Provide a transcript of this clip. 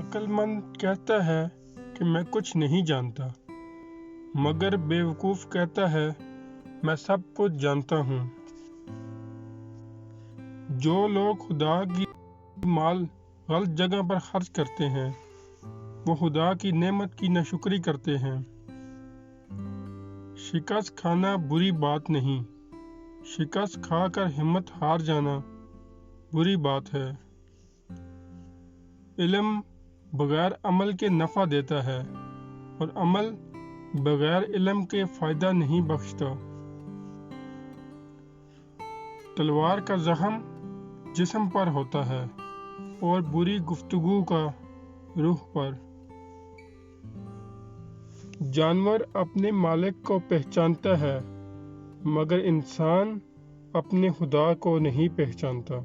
عقل مند کہتا ہے کہ میں کچھ نہیں جانتا، مگر بیوقوف کہتا ہے میں سب کچھ جانتا ہوں۔ جو لوگ خدا کی مال غلط جگہ پر خرچ کرتے ہیں وہ خدا کی نعمت کی ناشکری کرتے ہیں۔ شکست کھانا بری بات نہیں، شکست کھا کر ہمت ہار جانا بری بات ہے۔ علم بغیر عمل کے نفع دیتا ہے اور عمل بغیر علم کے فائدہ نہیں بخشتا۔ تلوار کا زخم جسم پر ہوتا ہے اور بری گفتگو کا روح پر۔ جانور اپنے مالک کو پہچانتا ہے مگر انسان اپنے خدا کو نہیں پہچانتا۔